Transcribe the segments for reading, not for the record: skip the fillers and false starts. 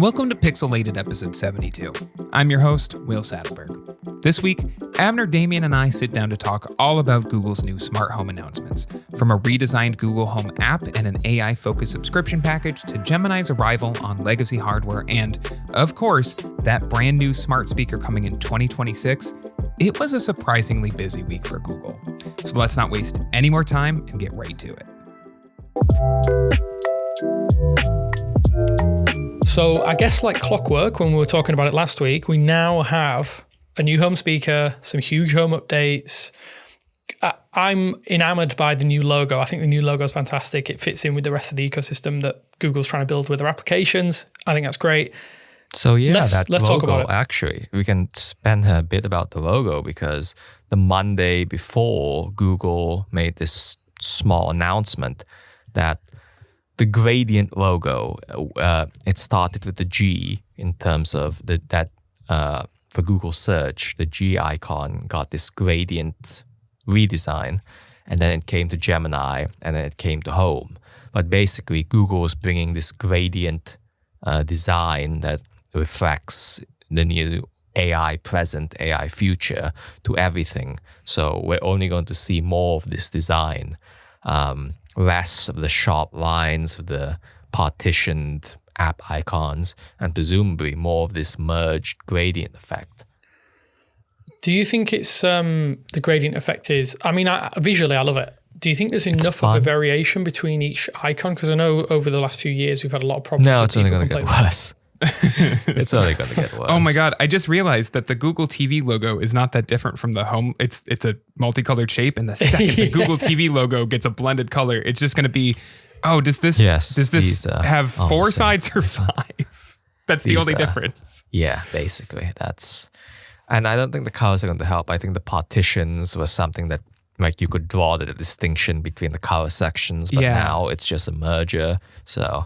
Welcome to Pixelated episode 72. I'm your host, Will Saddleberg. This week, Abner, Damien, and I sit down to talk all about Google's new smart home announcements, from a redesigned Google Home app and an AI-focused subscription package to Gemini's arrival on legacy hardware and, of course, that brand new smart speaker coming in 2026. It was a surprisingly busy week for Google. So let's not waste any more time and get right to it. So I guess like clockwork, when we were talking about it last week, we now have a new home speaker, some huge home updates. I'm enamored by the new logo. I think the new logo is fantastic. It fits in with the rest of the ecosystem that Google's trying to build with their applications. I think that's great. So yeah, let's logo, talk about it. Actually, we can spend a bit about the logo because the Monday before, Google made this small announcement that the gradient logo, it started with the G in terms of for Google search, the G icon got this gradient redesign, and then it came to Gemini, and then it came to Home. But basically, Google is bringing this gradient design that reflects the new AI present, AI future to everything. So we're only going to see more of this design. Less of the sharp lines of the partitioned app icons, and presumably more of this merged gradient effect. Do you think it's the gradient effect is, visually I love it. Do you think there's enough of a variation between each icon? Because I know over the last few years we've had a lot of problems. No, it's only going to get worse. It's only going to get worse. Oh my God, I just realized that the Google TV logo is not that different from the home. It's a multicolored shape, and the second the Google TV logo gets a blended color, it's just going to be, does this have four sides or five? That's the only difference. Yeah, basically. And I don't think the colors are going to help. I think the partitions was something that like you could draw the distinction between the color sections, but now it's just a merger. So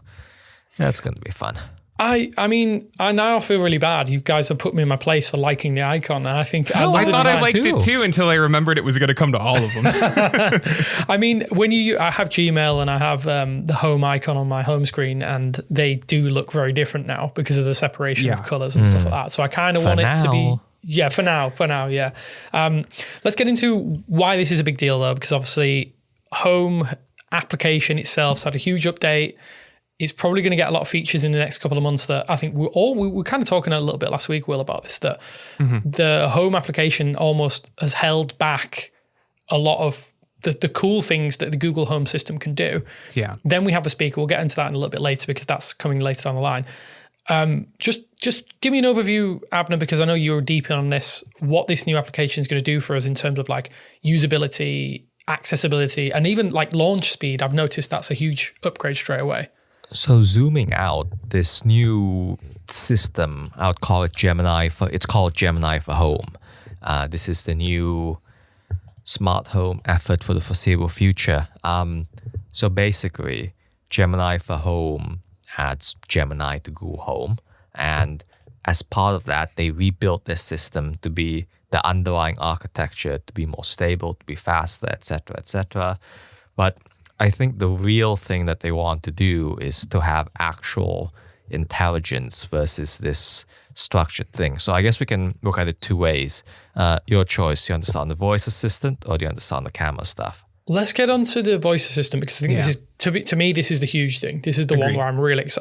yeah, it's going to be fun. I now feel really bad. You guys have put me in my place for liking the icon, and I think I thought I liked it too until I remembered it was going to come to all of them. I have Gmail and I have the home icon on my home screen, and they do look very different now because of the separation of colors and stuff like that. So I kind of want it to be. Yeah, for now, yeah. Let's get into why this is a big deal though, because obviously home application itself's had a huge update. It's probably going to get a lot of features in the next couple of months that I think we were kind of talking a little bit last week, Will, about this, that the home application almost has held back a lot of the cool things that the Google Home system can do. Yeah. Then we have the speaker. We'll get into that in a little bit later because that's coming later down the line. Just give me an overview, Abner, because I know you're deep in on this, what this new application is going to do for us in terms of like usability, accessibility, and even like launch speed. I've noticed that's a huge upgrade straight away. So zooming out, this new system, I would call it Gemini it's called Gemini for Home. This is the new smart home effort for the foreseeable future. So basically, Gemini for Home adds Gemini to Google Home. And as part of that, they rebuilt this system to be the underlying architecture to be more stable, to be faster, etc., etc. But I think the real thing that they want to do is to have actual intelligence versus this structured thing. So I guess we can look at it two ways. Your choice, do you understand the voice assistant or do you understand the camera stuff? Let's get on to the voice assistant because I think this is, to me, this is the huge thing. This is the one where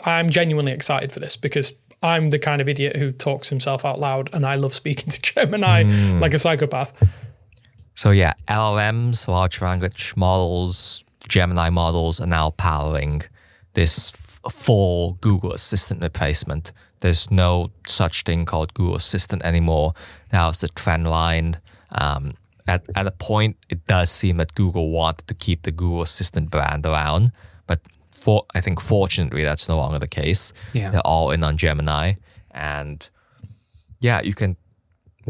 I'm genuinely excited for this because I'm the kind of idiot who talks himself out loud and I love speaking to Gemini like a psychopath. So yeah, LLMs, large language models, Gemini models are now powering this full Google Assistant replacement. There's no such thing called Google Assistant anymore. Now it's the trend line. At a point, it does seem that Google wanted to keep the Google Assistant brand around, but I think fortunately that's no longer the case. Yeah. They're all in on Gemini, and yeah, you can,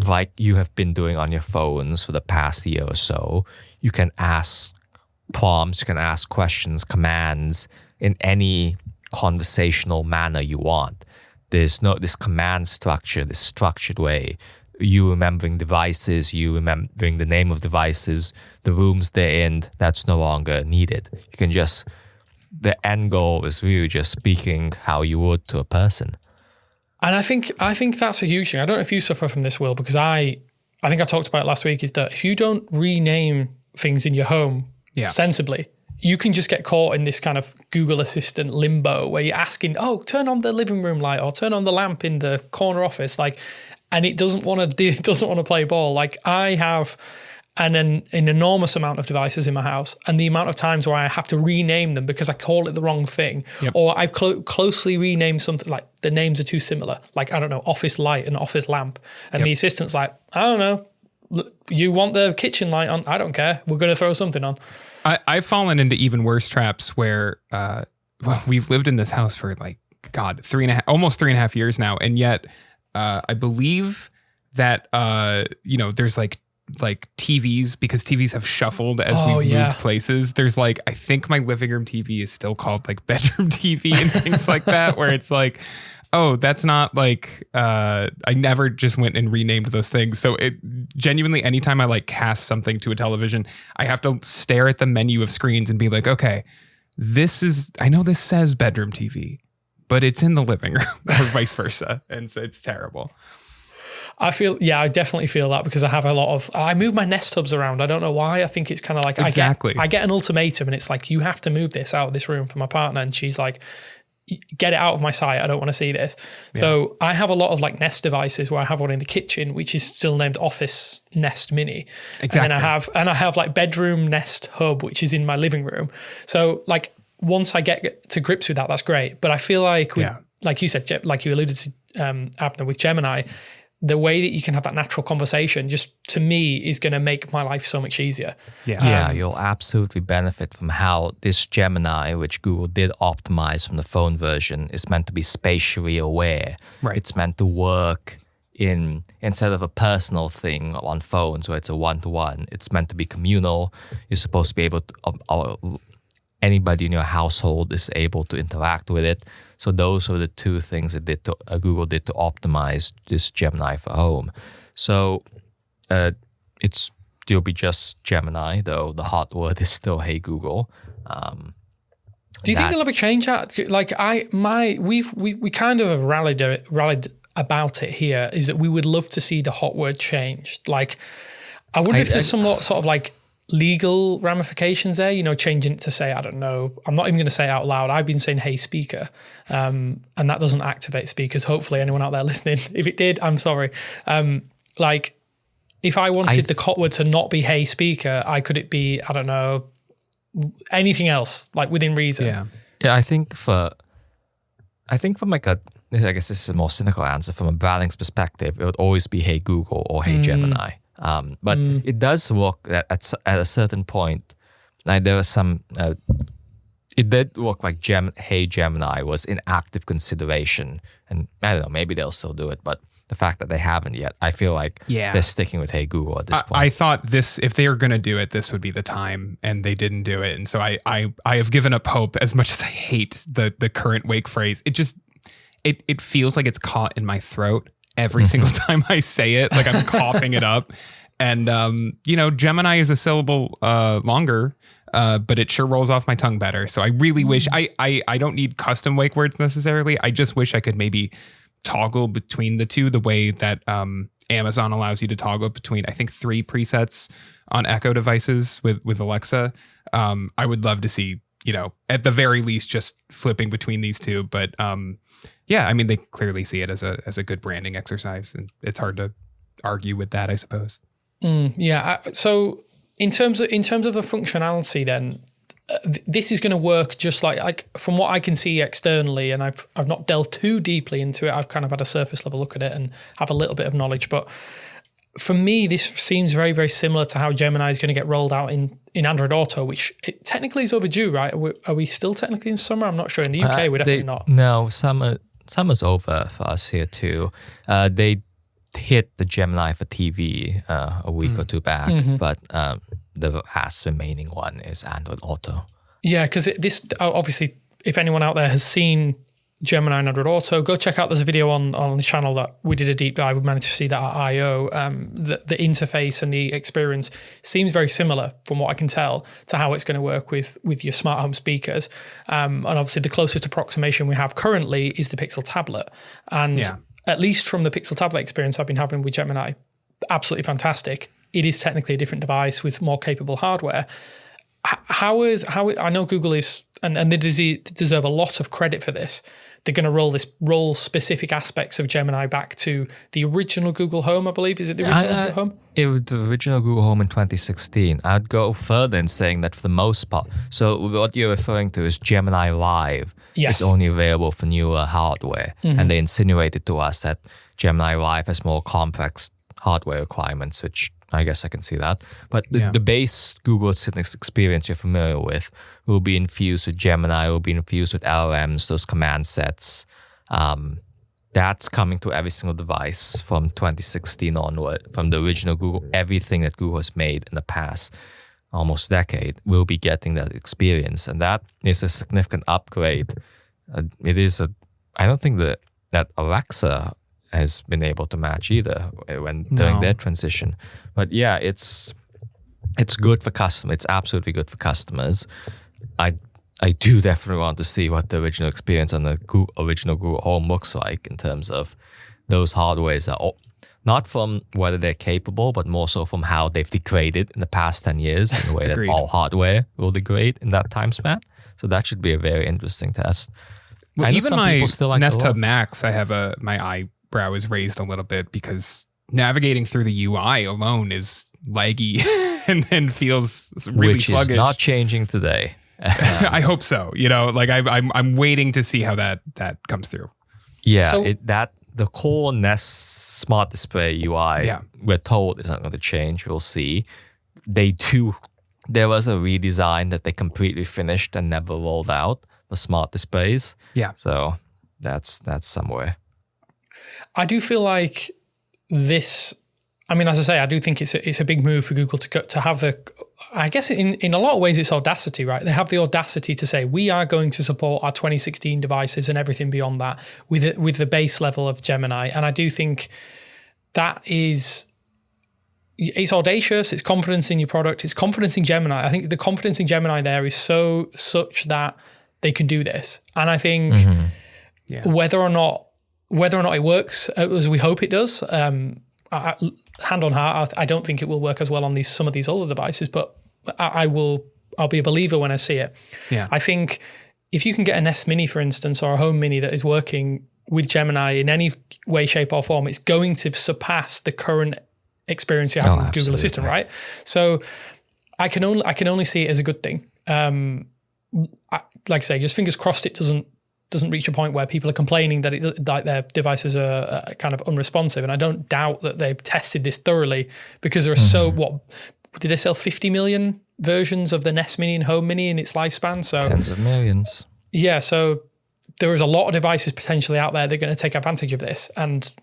like you have been doing on your phones for the past year or so, you can ask prompts, you can ask questions, commands in any conversational manner you want. There's no this command structure, this structured way. You remembering devices, you remembering the name of devices, the rooms they're in, that's no longer needed. You can just, the end goal is really just speaking how you would to a person. And I think that's a huge thing. I don't know if you suffer from this, Will, because I think I talked about it last week, is that if you don't rename things in your home sensibly, you can just get caught in this kind of Google Assistant limbo where you're asking, turn on the living room light or turn on the lamp in the corner office, and it doesn't want to play ball. Like, I have an enormous amount of devices in my house, and the amount of times where I have to rename them because I call it the wrong thing, or I've closely renamed something, like the names are too similar. Like, I don't know, office light and office lamp, and the assistant's like, I don't know, you want the kitchen light on? I don't care. We're going to throw something on. I've fallen into even worse traps where we've lived in this house for almost 3.5 years now, and yet I believe that there's like TVs, because TVs have shuffled as we've moved places. There's I think my living room TV is still called bedroom TV and things like that, where it's like, oh, that's not I never just went and renamed those things. So it genuinely, anytime I cast something to a television, I have to stare at the menu of screens and be like, okay, I know this says bedroom TV, but it's in the living room, or vice versa. And so it's terrible. I definitely feel that, because I move my Nest Hubs around. I don't know why. I think it's kind of like, exactly. I get an ultimatum, and it's like, you have to move this out of this room for my partner. And she's like, get it out of my sight. I don't want to see this. Yeah. So I have a lot of Nest devices, where I have one in the kitchen, which is still named Office Nest Mini. Exactly. And I have Bedroom Nest Hub, which is in my living room. So once I get to grips with that, that's great. But I feel like, like you said, like you alluded to, Abner, with Gemini, the way that you can have that natural conversation, just to me, is going to make my life so much easier. Yeah, you'll absolutely benefit from how this Gemini, which Google did optimize from the phone version, is meant to be spatially aware. Right. It's meant to work instead of a personal thing on phones where it's a one-to-one, it's meant to be communal. You're supposed to be able to, anybody in your household is able to interact with it. So those are the two things that Google did to optimize this Gemini for home. So it'll be just Gemini, though the hot word is still Hey Google. Do you think they'll ever change that? We kind of have rallied about it here, is that we would love to see the hot word changed. I wonder if there's some sort of legal ramifications there, changing it to say, I don't know, I'm not even going to say it out loud. I've been saying, hey, speaker, and that doesn't activate speakers. Hopefully anyone out there listening, if it did, I'm sorry. If I wanted the hot word to not be, hey, speaker, could it be, I don't know, anything else, within reason? Yeah, I think from I guess this is a more cynical answer. From a branding's perspective, it would always be, hey, Google or hey, Gemini. But it does work at a certain point. There was some. It did work Hey Gemini was in active consideration, and I don't know, maybe they'll still do it. But the fact that they haven't yet, I feel like they're sticking with Hey Google at this point. I thought if they were going to do it, this would be the time, and they didn't do it. And so I have given up hope. As much as I hate the current wake phrase, it feels like it's caught in my throat every single time I say it. Like I'm coughing it up. And, Gemini is a syllable longer, but it sure rolls off my tongue better. So I really wish I don't need custom wake words necessarily. I just wish I could maybe toggle between the two the way that Amazon allows you to toggle between, I think, 3 presets on Echo devices with Alexa. I would love to see, at the very least, just flipping between these two. But they clearly see it as a good branding exercise, and it's hard to argue with that, I suppose. So in terms of the functionality, then this is going to work just like from what I can see externally, and I've not delved too deeply into it. I've kind of had a surface level look at it and have a little bit of knowledge, but for me, this seems very, very similar to how Gemini is going to get rolled out in Android Auto, which it technically is overdue, right? Are we still technically in summer? I'm not sure. In the UK, we're definitely not. No, summer's over for us here too. They hit the Gemini for TV a week or two back, but the last remaining one is Android Auto. Yeah, because this obviously, if anyone out there has seen Gemini and Android Auto, go check out. There's a video on the channel that we did a deep dive. We managed to see that at I.O. The interface and the experience seems very similar, from what I can tell, to how it's going to work with your smart home speakers. And obviously, the closest approximation we have currently is the Pixel tablet. And at least from the Pixel tablet experience I've been having with Gemini, absolutely fantastic. It is technically a different device with more capable hardware. How I know Google is, and they deserve a lot of credit for this. They're going to roll specific aspects of Gemini back to the original Google Home, I believe. Is it the original Home? It was the original Google Home in 2016. I'd go further in saying that for the most part. So what you're referring to is Gemini Live. Yes. Is only available for newer hardware. And they insinuated to us that Gemini Live has more complex hardware requirements, which I guess I can see that. But the base Google Assistant experience you're familiar with will be infused with Gemini, will be infused with LLMs, those command sets. That's coming to every single device from 2016 onward, from the original Google. Everything that Google has made in the past almost decade will be getting that experience. And that is a significant upgrade. I don't think that Alexa has been able to match either during their transition. But yeah, it's good for customers. It's absolutely good for customers. I do definitely want to see what the original experience on the original Google Home looks like in terms of those hardwares are not from whether they're capable, but more so from how they've degraded in the past 10 years in a way that all hardware will degrade in that time span. So that should be a very interesting test. Well, even my Nest Hub Max, I have my eyebrow is raised a little bit because navigating through the UI alone is laggy and feels really sluggish. Which is not changing today. I hope so. I'm waiting to see how that comes through. Yeah, so, the core Nest Smart Display UI, we're told is not going to change. We'll see. There was a redesign that they completely finished and never rolled out for smart displays. Yeah. So that's somewhere. I do feel like this. I mean, as I say, I do think it's a big move for Google to have the. I guess in a lot of ways it's audacity, right? They have the audacity to say we are going to support our 2016 devices and everything beyond that with the base level of Gemini, and I do think that is. It's audacious. It's confidence in your product. It's confidence in Gemini. I think the confidence in Gemini there is such that they can do this, and I think whether or not it works as we hope it does. Hand on heart, I don't think it will work as well on some of these older devices, but I'll be a believer when I see it. Yeah. I think if you can get a Nest Mini, for instance, or a Home Mini that is working with Gemini in any way, shape, or form, it's going to surpass the current experience you have with Google Assistant, right? So I can only see it as a good thing. Like I say, just fingers crossed it doesn't reach a point where people are complaining that their devices are kind of unresponsive. And I don't doubt that they've tested this thoroughly because there are what did they sell 50 million versions of the Nest Mini and Home Mini in its lifespan? So tens of millions. Yeah, so there is a lot of devices potentially out there that are going to take advantage of this. And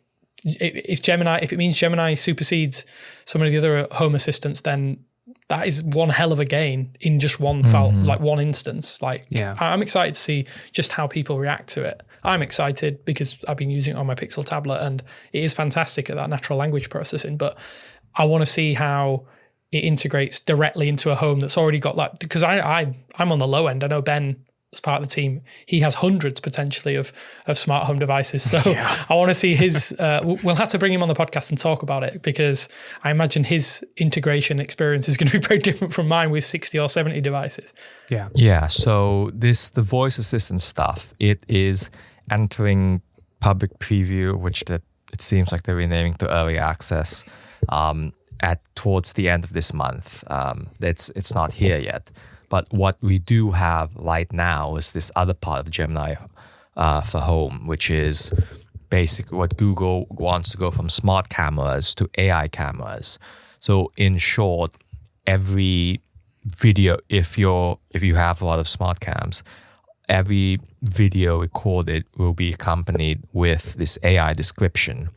if it means Gemini supersedes some of the other Home Assistants, then that is one hell of a gain in just one one instance. I'm excited to see just how people react to it. I'm excited because I've been using it on my Pixel tablet and it is fantastic at that natural language processing, but I want to see how it integrates directly into a home that's already got because I'm on the low end. I know Ben, as part of the team, he has hundreds potentially of smart home devices. So I want to see his, we'll have to bring him on the podcast and talk about it because I imagine his integration experience is going to be very different from mine with 60 or 70 devices. Yeah. Yeah. So the voice assistant stuff, it is entering public preview, which it seems like they're renaming to early access towards the end of this month. It's not here yet. But what we do have right now is this other part of Gemini for Home, which is basically what Google wants to go from smart cameras to AI cameras. So in short, every video, if you have a lot of smart cams, every video recorded will be accompanied with this AI description,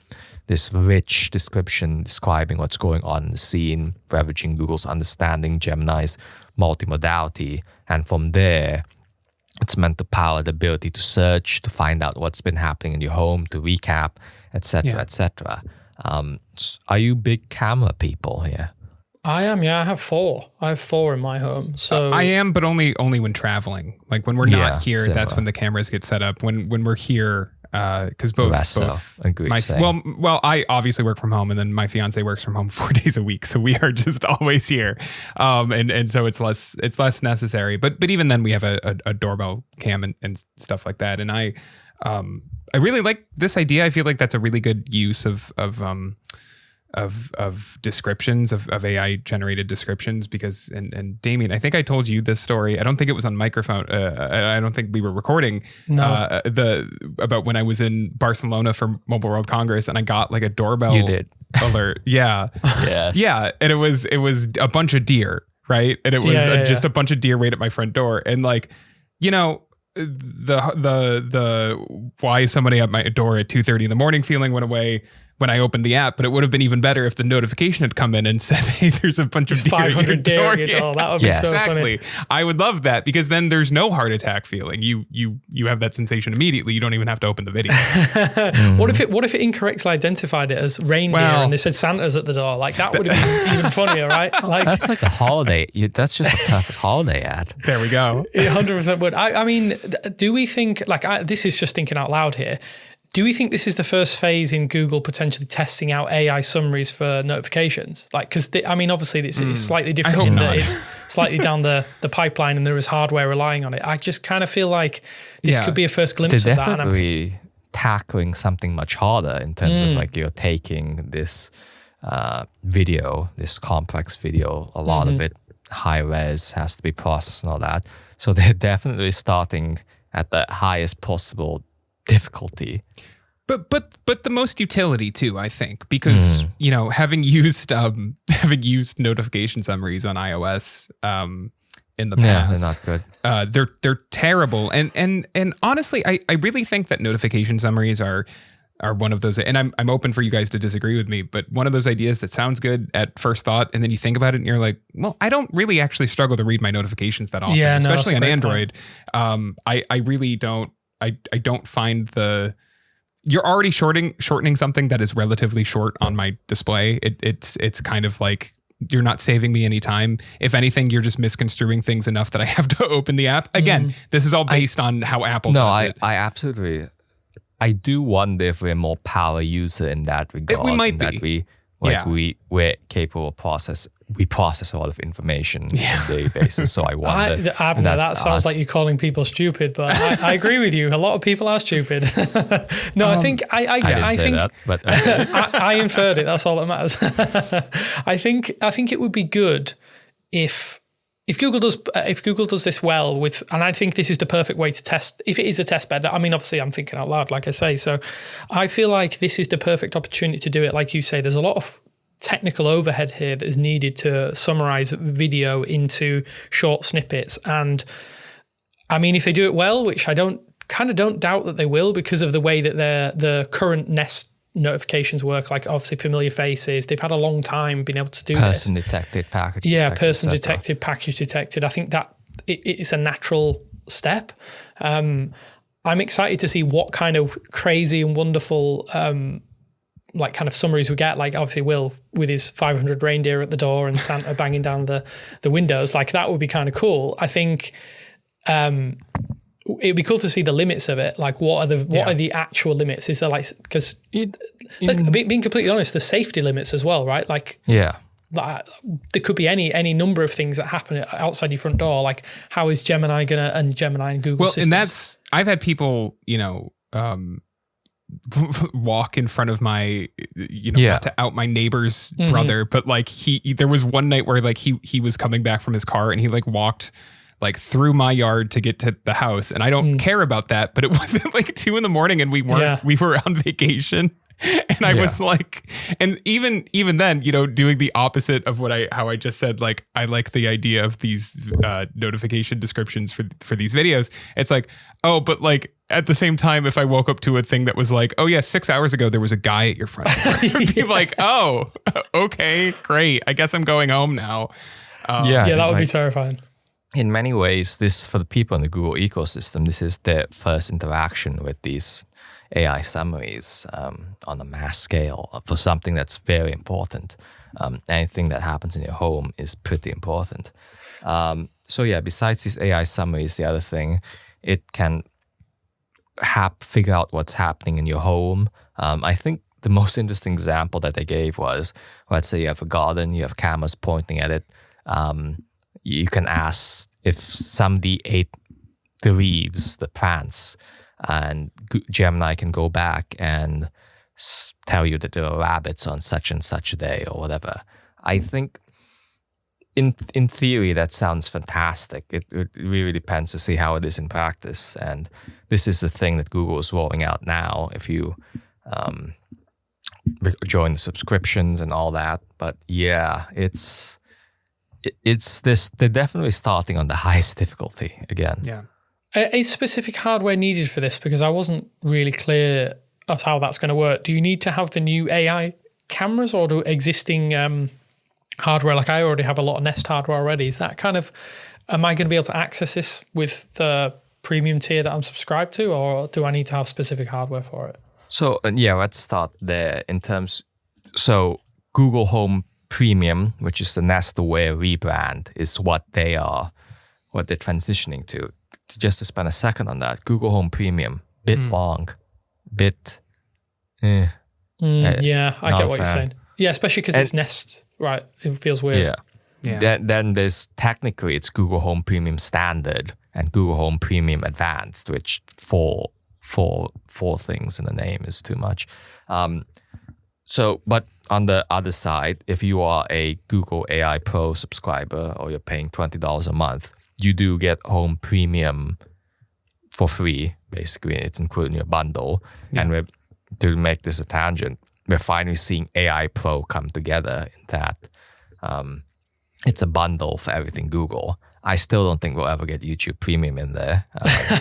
this rich description describing what's going on in the scene, leveraging Google's understanding, Gemini's multimodality, and from there, it's meant to power the ability to search, to find out what's been happening in your home, to recap, etc., etc. Are you big camera people here? I am, yeah. I have four in my home. So I am, but only when traveling. Like when we're not here, that's when the cameras get set up. When we're here, because both I obviously work from home, and then my fiance works from home 4 days a week, so we are just always here, and so it's less necessary. But even then, we have a doorbell cam and stuff like that. And I really like this idea. I feel like that's a really good use of descriptions of AI generated descriptions, because and Damien, I think I told you this story. I don't think it was on microphone. I don't think we were recording. No. About when I was in Barcelona for Mobile World Congress, and I got like a doorbell alert. Yeah. Yes. Yeah, and it was a bunch of deer, right? And it was just a bunch of deer right at my front door, and like, you know, the why is somebody at my door at 2:30 in the morning feeling went away when I opened the app, but it would have been even better if the notification had come in and said, "Hey, there's a bunch of deer 500 deer at your door." That would be so exactly. funny. I would love that, because then there's no heart attack feeling. You have that sensation immediately. You don't even have to open the video. What if it incorrectly identified it as reindeer and they said Santa's at the door? Like, that would have been even funnier, right? Like, that's like a holiday. That's just a perfect holiday ad. There we go. 100% would. I mean, do we think, like, this is just thinking out loud here, do we think this is the first phase in Google potentially testing out AI summaries for notifications? Like, because obviously it's slightly different in that it's slightly down the pipeline and there is hardware relying on it. I just kind of feel like this could be a first glimpse of that. They're definitely tackling something much harder in terms of like, you're taking this video, this complex video, a lot of it high res, has to be processed and all that. So they're definitely starting at the highest possible difficulty, but the most utility too, I think, because you know, having used notification summaries on iOS in the past, they're not good. They're terrible, and honestly, I really think that notification summaries are one of those, and I'm open for you guys to disagree with me, but one of those ideas that sounds good at first thought, and then you think about it and you're like, well, I don't really actually struggle to read my notifications that often, especially on Android. I really don't. I don't find you're already shortening something that is relatively short on my display. It's kind of like, you're not saving me any time. If anything, you're just misconstruing things enough that I have to open the app. Again, this is all based on how Apple does it. I absolutely, I do wonder if we're a more power user in that regard. We might be. We're capable of we process a lot of information on a daily basis. So I wonder. Abner, that sounds like you're calling people stupid, but I agree with you. A lot of people are stupid. No, I think I didn't say that, but I inferred it. That's all that matters. I think it would be good if Google does this well with, and I think this is the perfect way to test, if it is a test bed. I mean, obviously I'm thinking out loud, like I say, so I feel like this is the perfect opportunity to do it. Like you say, there's a lot of technical overhead here that is needed to summarize video into short snippets. And I mean, if they do it well, which I don't doubt that they will, because of the way that the current Nest notifications work, like obviously familiar faces, they've had a long time being able to do person detected, package detected, person detected, package detected. I think that it's a natural step. I'm excited to see what kind of crazy and wonderful like kind of summaries we get, like obviously Will with his 500 reindeer at the door and Santa banging down the windows, like that would be kind of cool. I think it'd be cool to see the limits of it. Like what are the actual limits? Is there like, because being completely honest, the safety limits as well, right? Like there could be any number of things that happen outside your front door. Like how is Gemini and Google systems? And that's, I've had people, walk in front of my, not to out my neighbor's brother, but like there was one night where like he was coming back from his car and he like walked like through my yard to get to the house, and I don't care about that, but it wasn't like 2 a.m. and we were on vacation. And I was like, and even then, doing the opposite of how I just said, like, I like the idea of these notification descriptions for these videos. It's like, oh, but like at the same time, if I woke up to a thing that was like, oh yeah, 6 hours ago, there was a guy at your front door, I'd be like, oh, okay, great. I guess I'm going home now. That would be terrifying. In many ways, this, for the people in the Google ecosystem, this is their first interaction with these AI summaries on a mass scale for something that's very important. Anything that happens in your home is pretty important. Besides these AI summaries, the other thing, it can figure out what's happening in your home. I think the most interesting example that they gave was, let's say you have a garden, you have cameras pointing at it. You can ask if somebody ate the leaves, the plants, and Gemini can go back and tell you that there are rabbits on such and such a day or whatever. I think in theory that sounds fantastic. It really depends to see how it is in practice. And this is the thing that Google is rolling out now. If you join the subscriptions and all that, but yeah, it's this. They're definitely starting on the highest difficulty again. Yeah. Is specific hardware needed for this? Because I wasn't really clear of how that's going to work. Do you need to have the new AI cameras, or do existing hardware, like I already have a lot of Nest hardware already, is that kind of, am I going to be able to access this with the premium tier that I'm subscribed to, or do I need to have specific hardware for it? So yeah, let's start there in terms. So Google Home Premium, which is the Nest Aware rebrand, is what they're transitioning to. Just to spend a second on that, Google Home Premium, bit long, bit. Yeah, I get what you're saying. Yeah, especially because it's Nest, right? It feels weird. Yeah. Then there's technically it's Google Home Premium Standard and Google Home Premium Advanced, which four things in the name is too much. But on the other side, if you are a Google AI Pro subscriber or you're paying $20 a month, you do get Home Premium for free. Basically, it's included in your bundle. Yeah. And to make this a tangent, we're finally seeing AI Pro come together in that. It's a bundle for everything Google. I still don't think we'll ever get YouTube Premium in there.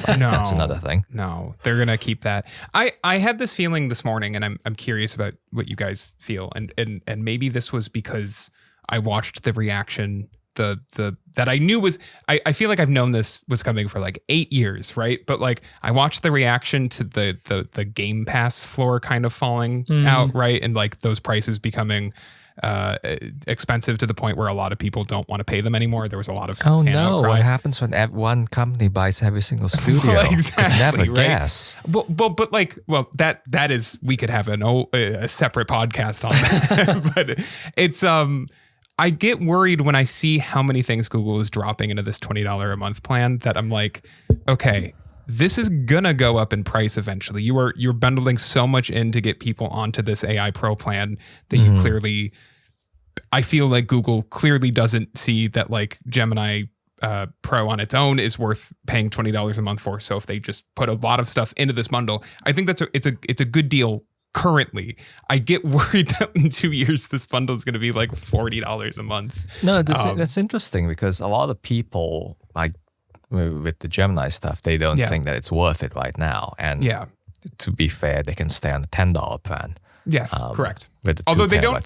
No, that's another thing. No, they're gonna keep that. I had this feeling this morning, and I'm curious about what you guys feel, and maybe this was because I watched the reaction. The that I knew was I feel like I've known this was coming for like 8 years, right? But like I watched the reaction to the Game Pass floor kind of falling out, right? And like those prices becoming expensive to the point where a lot of people don't want to pay them anymore. There was a lot of outcry. What happens when one company buys every single studio? Well, exactly, never right? guess. But that is, we could have a separate podcast on that. But it's I get worried when I see how many things Google is dropping into this $20 a month plan that I'm like, okay, this is gonna go up in price eventually. You're bundling so much in to get people onto this AI Pro plan that you clearly, I feel like Google clearly doesn't see that like Gemini Pro on its own is worth paying $20 a month for. So if they just put a lot of stuff into this bundle, I think it's a good deal. Currently, I get worried that in 2 years this bundle is going to be like $40 a month. No, that's interesting because a lot of people, like with the Gemini stuff, they don't think that it's worth it right now. And to be fair, they can stay on the $10 plan. Yes, correct. Although they don't,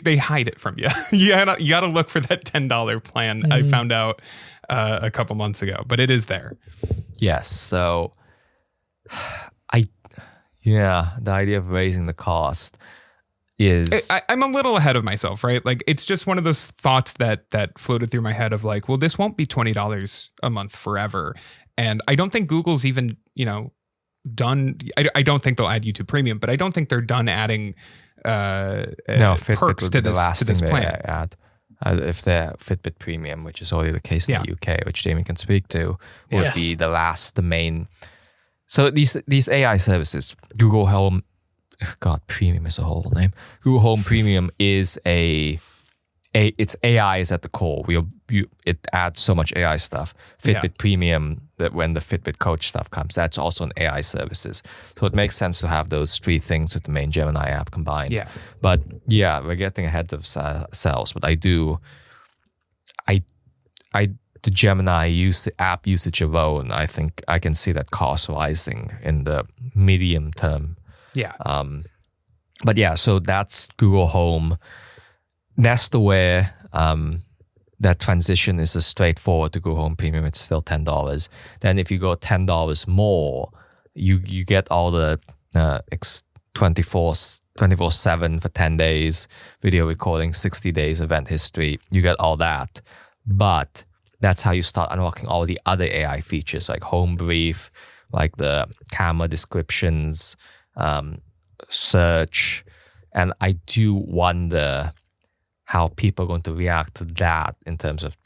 they hide it from you. You gotta look for that $10 plan. I found out a couple months ago, but it is there. Yes, so the idea of raising the cost is... I'm a little ahead of myself, right? Like, it's just one of those thoughts that floated through my head of like, well, this won't be $20 a month forever. And I don't think Google's even, done... I don't think they'll add YouTube Premium, but I don't think they're done adding perks to this plan. Add. If they're Fitbit Premium, which is already the case in the UK, which Damien can speak to, would be the main... So these AI services, Google Home, Premium is a whole name. Google Home Premium is it's AI is at the core. It adds so much AI stuff. Fitbit Premium, that when the Fitbit Coach stuff comes, that's also an AI services. So it makes sense to have those three things with the main Gemini app combined. Yeah. But we're getting ahead of ourselves. But the Gemini app usage alone, I think I can see that cost rising in the medium term. Yeah. So that's Google Home. Nest Aware, that transition is a straightforward to Google Home Premium. It's still $10. Then if you go $10 more, you get all the 24/7 for 10 days, video recording, 60 days, event history. You get all that. But that's how you start unlocking all the other AI features like Home Brief, like the camera descriptions, search. And I do wonder how people are going to react to that in terms of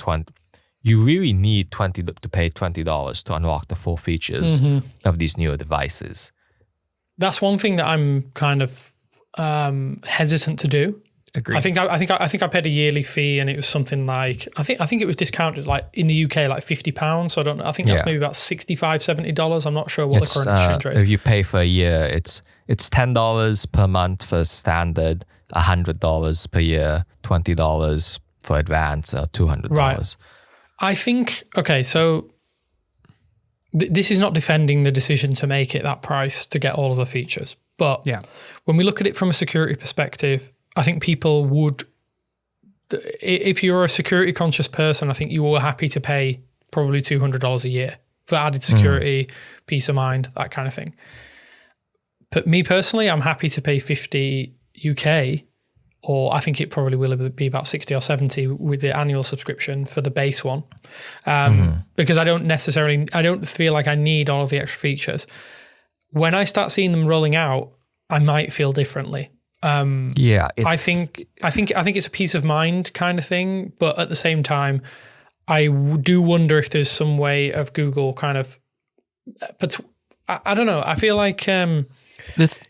you really need to pay $20 to unlock the full features of these newer devices. That's one thing that I'm kind of hesitant to do. Agreed. I think I paid a yearly fee, and it was something like I think it was discounted like in the UK like £50. So I don't know. I think that's maybe about $65-$70. I'm not sure what the current exchange rate is. If you pay for a year, it's $10 per month for standard, $100 per year, $20 for advanced, $200. Right. I think so. This is not defending the decision to make it that price to get all of the features, but when we look at it from a security perspective, I think people would, if you're a security conscious person, I think you are happy to pay probably $200 a year for added security, peace of mind, that kind of thing. But me personally, I'm happy to pay $50 UK, or I think it probably will be about $60 or $70 with the annual subscription for the base one. Because I don't feel like I need all of the extra features. When I start seeing them rolling out, I might feel differently. I think it's a peace of mind kind of thing, but at the same time, I do wonder if there's some way of Google kind of, but I don't know. I feel like you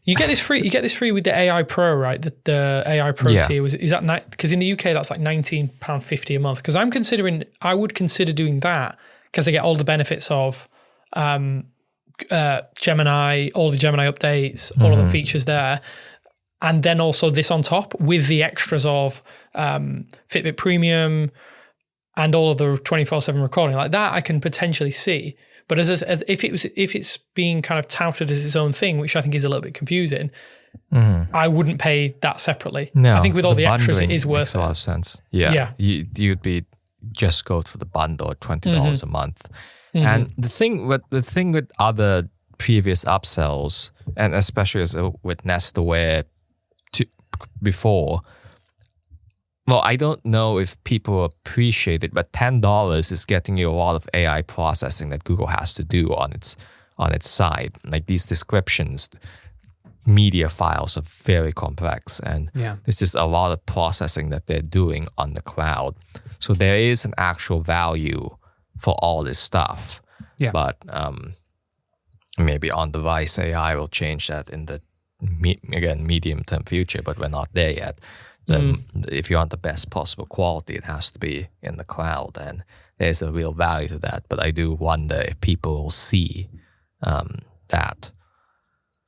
get this free with the AI Pro, right? The AI Pro tier is that because in the UK that's like £19.50 a month. Because I would consider doing that because I get all the benefits of Gemini, all the Gemini updates, all of the features there. And then also this on top with the extras of Fitbit Premium and all of the 24/7 recording. Like that I can potentially see. But as if it's being kind of touted as its own thing, which I think is a little bit confusing, I wouldn't pay that separately. No, I think with all the extras it is worth it. Makes a lot of sense. Yeah. You'd be just go for the bundle at $20 a month. And the thing with other previous upsells, and especially with Nest Aware before, well, I don't know if people appreciate it, but $10 is getting you a lot of AI processing that Google has to do on its side. Like these descriptions, media files are very complex, and this is a lot of processing that they're doing on the cloud. So there is an actual value for all this stuff. Yeah. But maybe on-device AI will change that in the medium-term future, but we're not there yet. If you want the best possible quality, it has to be in the cloud, and there's a real value to that. But I do wonder if people will see that.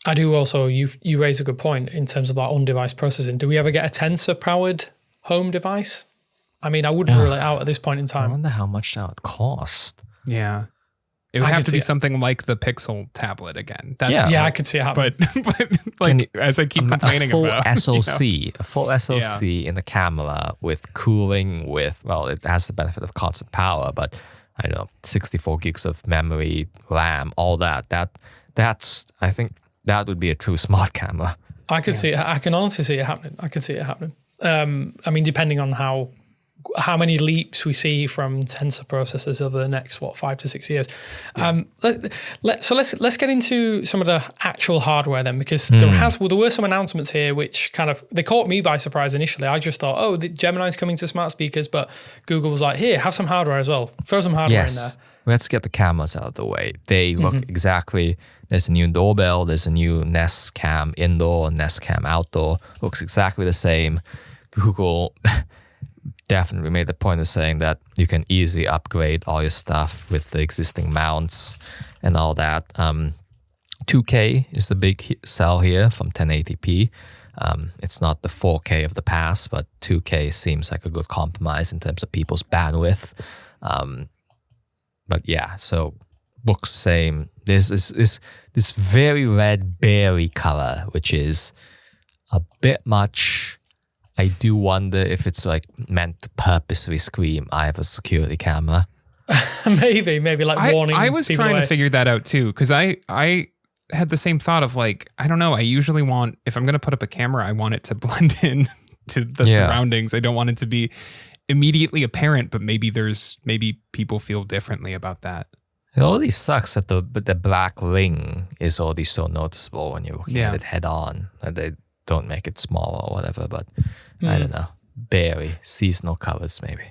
I do also, you raise a good point in terms of that on-device processing. Do we ever get a Tensor-powered home device? I mean, I wouldn't rule it out at this point in time. I wonder how much that would cost. Yeah. It would have to be something like the Pixel tablet again. I could see it happening. But like, as I keep complaining about. A full SoC in the camera with cooling, it has the benefit of constant power, but I don't know, 64 gigs of memory, RAM, all that. I think that would be a true smart camera. I could see it. I can honestly see it happening. I can see it happening. I mean, depending on how many leaps we see from tensor processors over the next 5 to 6 years. So let's get into some of the actual hardware then, because there were some announcements here which kind of they caught me by surprise initially. I just thought, the Gemini's coming to smart speakers, but Google was like, here, have some hardware as well. Throw some hardware in there. Let's get the cameras out of the way. They look exactly. There's a new doorbell. There's a new Nest Cam indoor, Nest Cam outdoor. Looks exactly the same. Google definitely made the point of saying that you can easily upgrade all your stuff with the existing mounts and all that. 2K is the big sell here from 1080p. It's not the 4K of the past, but 2K seems like a good compromise in terms of people's bandwidth. But yeah, so looks the same. There's this very red berry color, which is a bit much. I do wonder if it's like meant to purposely scream, I have a security camera. maybe like warning. I was trying to figure that out too, because I had the same thought of like, I don't know, I usually want, if I'm going to put up a camera, I want it to blend in to the surroundings. I don't want it to be immediately apparent, but maybe people feel differently about that. It already sucks that the black ring is already so noticeable when you're looking at it head on. And they don't make it smaller or whatever, but I don't know. Berry, seasonal colors maybe.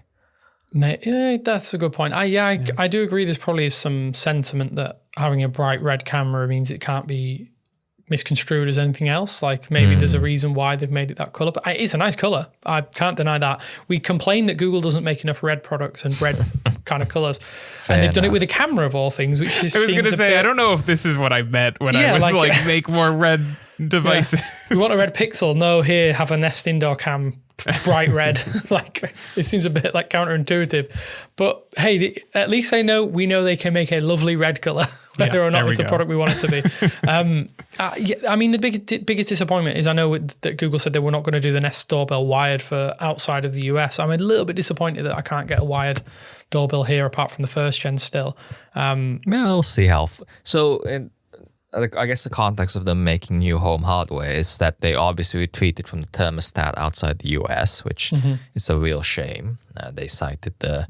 Yeah, that's a good point. I do agree there's probably some sentiment that having a bright red camera means it can't be misconstrued as anything else. Like maybe there's a reason why they've made it that color, but it's a nice color. I can't deny that. We complain that Google doesn't make enough red products and red kind of colors, and they've done it with a camera of all things, which is. I was going to say, I don't know if this is what I meant when I was like make more red devices. You want a red Pixel? No, here, have a Nest indoor cam, bright red. Like it seems a bit like counterintuitive, but hey, at least we know they can make a lovely red color, whether or not it's the product we want it to be. I mean, the biggest disappointment is I know that Google said they were not going to do the Nest doorbell wired for outside of the US. I'm a little bit disappointed that I can't get a wired doorbell here apart from the first gen still. We'll see how. I guess the context of them making new home hardware is that they obviously retreated from the thermostat outside the US, which is a real shame. They cited the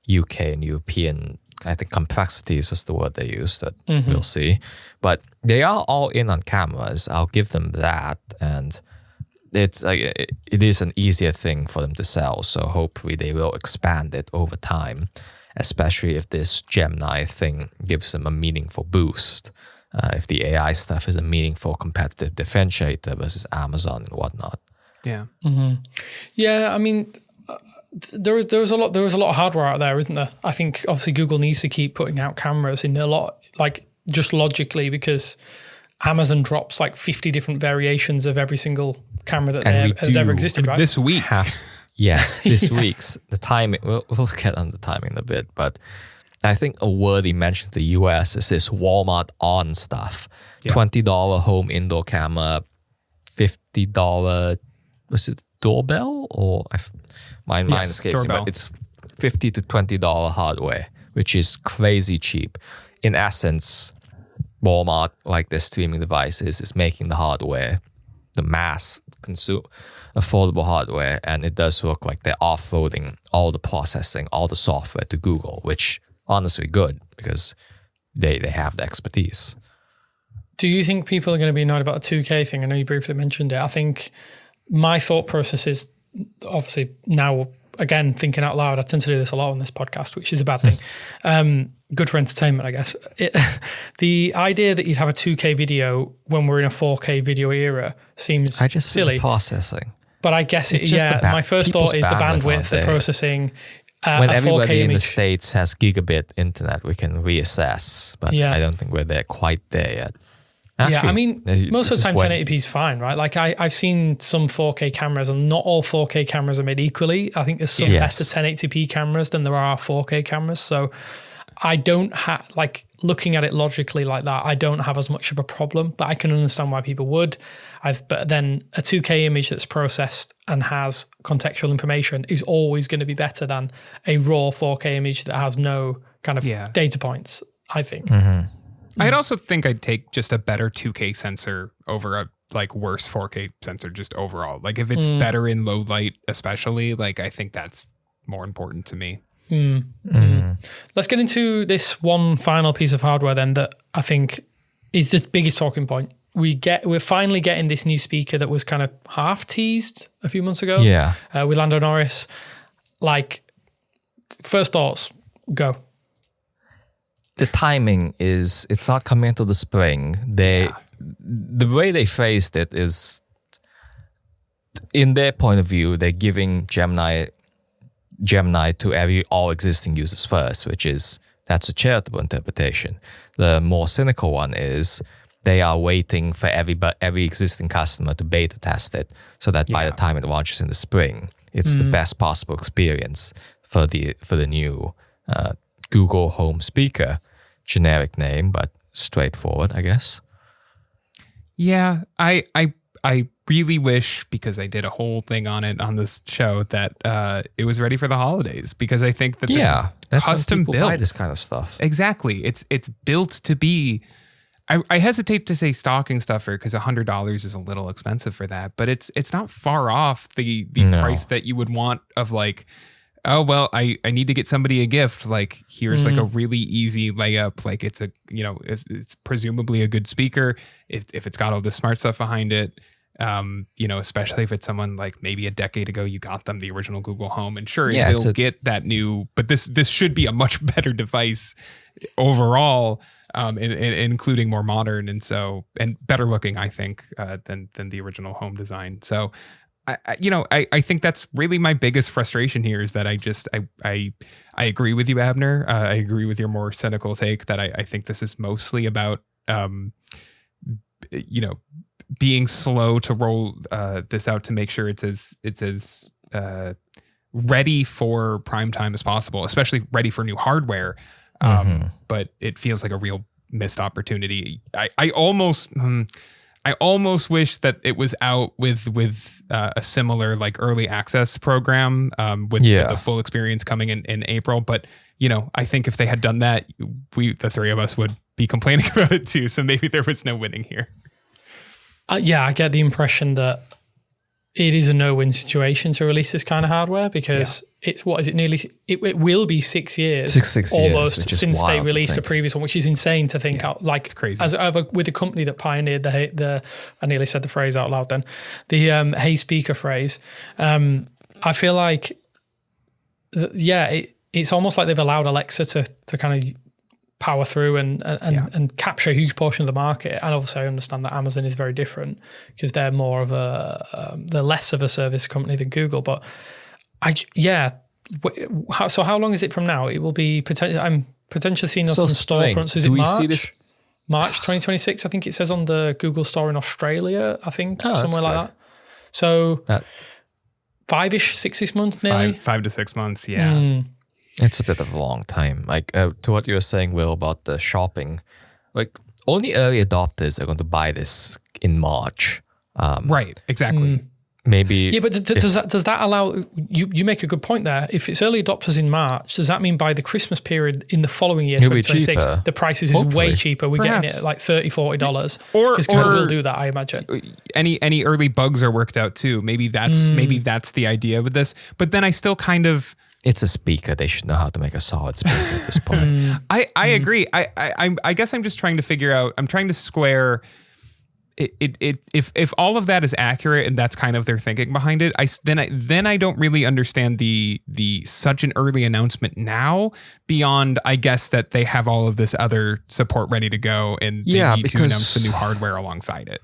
UK and European, I think complexities was the word they used, that we'll see. But they are all in on cameras. I'll give them that. And it is an easier thing for them to sell. So hopefully they will expand it over time, especially if this Gemini thing gives them a meaningful boost. If the AI stuff is a meaningful competitive differentiator versus Amazon and whatnot. Yeah. Yeah, I mean, there was a lot of hardware out there, isn't there? I think obviously Google needs to keep putting out cameras in a lot, like just logically, because Amazon drops like 50 different variations of every single camera that has ever existed, right? This week. Yes, this week's the timing. We'll get on the timing in a bit, but I think a worthy mention to the US is this Walmart On stuff. $20 home indoor camera, $50, was it doorbell? Or my mind escapes me, but it's $50 to $20 hardware, which is crazy cheap. In essence, Walmart, like their streaming devices, is making the hardware, the mass affordable hardware, and it does look like they're offloading all the processing, all the software to Google, which honestly good because they have the expertise. Do you think people are going to be annoyed about the 2K thing? I know you briefly mentioned it. I think my thought process is obviously now, again, thinking out loud. I tend to do this a lot on this podcast, which is a bad thing. Good for entertainment, I guess. The idea that you'd have a 2K video when we're in a 4K video era seems silly. The processing. But I guess my first thought is the bandwidth, the processing. When everybody in the States has gigabit internet, we can reassess. But I don't think we're there quite there yet. Actually, I mean, most of the time 1080p is fine, right? Like I've seen some 4K cameras, and not all 4K cameras are made equally. I think there's some better 1080p cameras than there are 4K cameras. So I don't have, like, looking at it logically like that, I don't have as much of a problem, but I can understand why people would. But then a 2K image that's processed and has contextual information is always going to be better than a raw 4K image that has no kind of data points, I think. I'd also think I'd take just a better 2K sensor over a worse 4K sensor just overall. Like if it's better in low light especially, like I think that's more important to me. Let's get into this one final piece of hardware then that I think is the biggest talking point. We're finally getting this new speaker that was kind of half teased a few months ago. With Lando Norris. Like, first thoughts, go. The timing is, it's not coming into the spring. The way they phrased it is, in their point of view, they're giving Gemini to all existing users first, that's a charitable interpretation. The more cynical one is they are waiting for every existing customer to beta test it, so that by the time it launches in the spring, it's the best possible experience for the new Google Home speaker. Generic name, but straightforward, I guess. Yeah, I really wish, because I did a whole thing on it on this show, that it was ready for the holidays, because I think that this is custom built. Buy this kind of stuff. Exactly. It's built to be. I hesitate to say stocking stuffer because $100 is a little expensive for that, but it's not far off the price that you would want of like oh, well, I need to get somebody a gift. Like, here's like a really easy layup. Like, it's a, it's presumably a good speaker if it's got all this smart stuff behind it. Especially if it's someone like maybe a decade ago, you got them the original Google Home, and sure, they'll get that new, but this should be a much better device overall, including more modern and better looking, I think, than the original Home design. So, I think that's really my biggest frustration here is that I agree with you, Abner. I agree with your more cynical take that I think this is mostly about, being slow to roll this out to make sure it's as ready for prime time as possible, especially ready for new hardware. But it feels like a real missed opportunity. I almost wish that it was out with a similar like early access program with the full experience coming in April. But I think if they had done that, the three of us would be complaining about it too. So maybe there was no winning here. I get the impression that it is a no-win situation to release this kind of hardware because it's, what is it, it will be 6 years almost since they released the previous one, which is insane to think out. Like, it's crazy. With a company that pioneered the I nearly said the phrase out loud then, the hey speaker phrase. I feel like, it's almost like they've allowed Alexa to kind of power through and capture a huge portion of the market. And obviously I understand that Amazon is very different because they're more of they're less of a service company than Google. But so how long is it from now? It will be I'm potentially seeing us on storefronts. Is it March? See this? March 2026, I think it says on the Google store in Australia, I think, somewhere like that. So 5-ish, 6-ish months nearly? 5 to 6 months, yeah. It's a bit of a long time. Like to what you were saying, Will, about the shopping, like only early adopters are going to buy this in March. Right, exactly. Maybe. Yeah, but does that allow, you make a good point there. If it's early adopters in March, does that mean by the Christmas period in the following year, 2026, the prices is way cheaper? We're getting it at like $30, $40. Because Google will do that, I imagine. Any early bugs are worked out too. Maybe that's the idea with this. But then I still kind of, it's a speaker. They should know how to make a solid speaker at this point. I agree. I guess I'm just trying to figure out. I'm trying to square it. If all of that is accurate and that's kind of their thinking behind it, then I don't really understand the such an early announcement now. Beyond, I guess, that they have all of this other support ready to go and they need to announce the new hardware alongside it.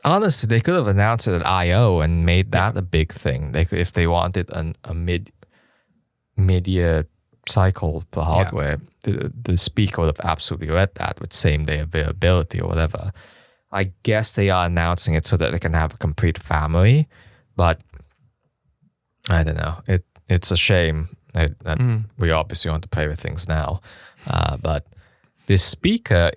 Honestly, they could have announced it at I/O and made that a big thing. They could, if they wanted a mid-year cycle for hardware, the speaker would have absolutely read that with same day availability or whatever. I guess they are announcing it so that they can have a complete family, but I don't know. It's a shame that we obviously want to play with things now, but this speaker,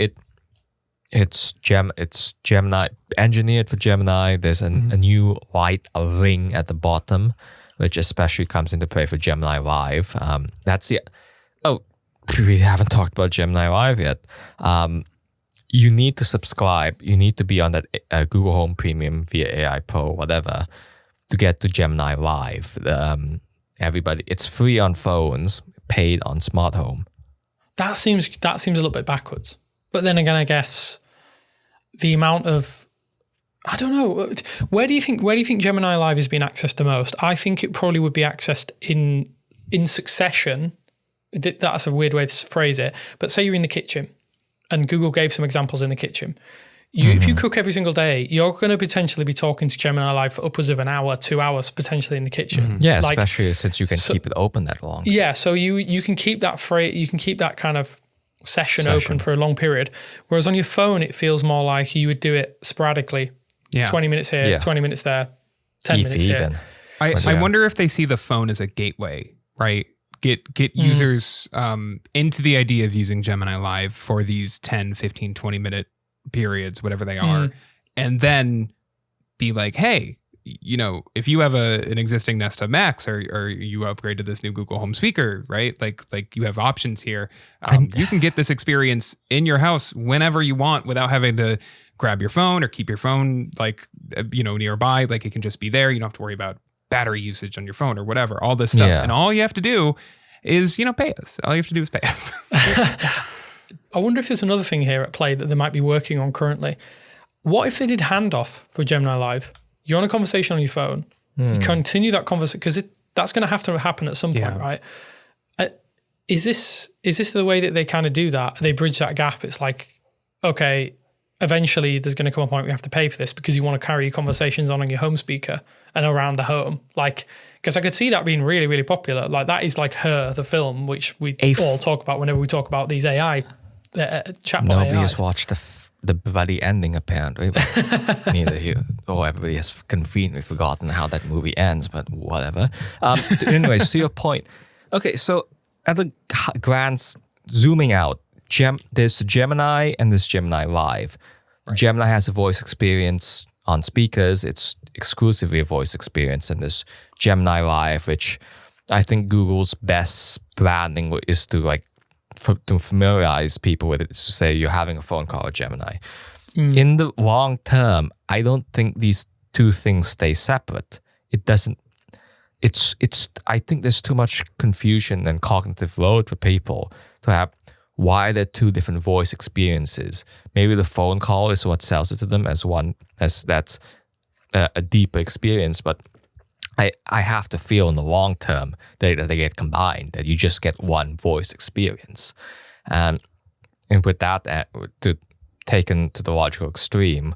it's Gemini, engineered for Gemini. There's a new white ring at the bottom, which especially comes into play for Gemini Live. We haven't talked about Gemini Live yet. You need to subscribe. You need to be on that Google Home Premium via AI Pro, whatever, to get to Gemini Live. It's free on phones, paid on smart home. That seems a little bit backwards. But then again, I guess the amount of, I don't know. Where do you think Gemini Live is being accessed the most? I think it probably would be accessed in succession. That's a weird way to phrase it. But say you're in the kitchen, and Google gave some examples in the kitchen. If you cook every single day, you're going to potentially be talking to Gemini Live for upwards of an hour, 2 hours potentially in the kitchen. Yeah, especially since you can keep it open that long. Yeah, so you can keep that you can keep that kind of session open for a long period. Whereas on your phone, it feels more like you would do it sporadically. Yeah. 20 minutes here, 20 minutes there, 10 minutes here. I wonder if they see the phone as a gateway, right? Get users into the idea of using Gemini Live for these 10, 15, 20 minute periods, whatever they are. And then be like, hey, if you have an existing Nest Hub Max or you upgrade to this new Google Home speaker, right? Like you have options here. You can get this experience in your house whenever you want without having to grab your phone or keep your phone nearby. Like it can just be there. You don't have to worry about battery usage on your phone or whatever, all this stuff. And all you have to do is, pay us. All you have to do is pay us. I wonder if there's another thing here at play that they might be working on currently. What if they did handoff for Gemini Live? You're on a conversation on your phone. You continue that conversation because that's going to have to happen at some point, right? Is this the way that they kind of do that? They bridge that gap. It's like, okay, eventually there's going to come a point we have to pay for this because you want to carry your conversations on your home speaker and around the home. Like, because I could see that being really, really popular. Like that is like Her, the film, which we all talk about whenever we talk about these AI chatbot Nobody AIs. has watched the bloody ending, apparently. But neither you or everybody has conveniently forgotten how that movie ends, but whatever. Anyways, to your point. Okay, so at the grand zooming out, there's Gemini and there's Gemini Live. Right. Gemini has a voice experience on speakers. It's exclusively a voice experience. And there's Gemini Live, which I think Google's best branding is to to familiarize people with it, is to say you're having a phone call with Gemini. In the long term, I don't think these two things stay separate. It doesn't. I think there's too much confusion and cognitive load for people to have why they're two different voice experiences. Maybe the phone call is what sells it to them as that's a deeper experience, but I have to feel in the long term that they get combined, that you just get one voice experience. And with that, taken to the logical extreme,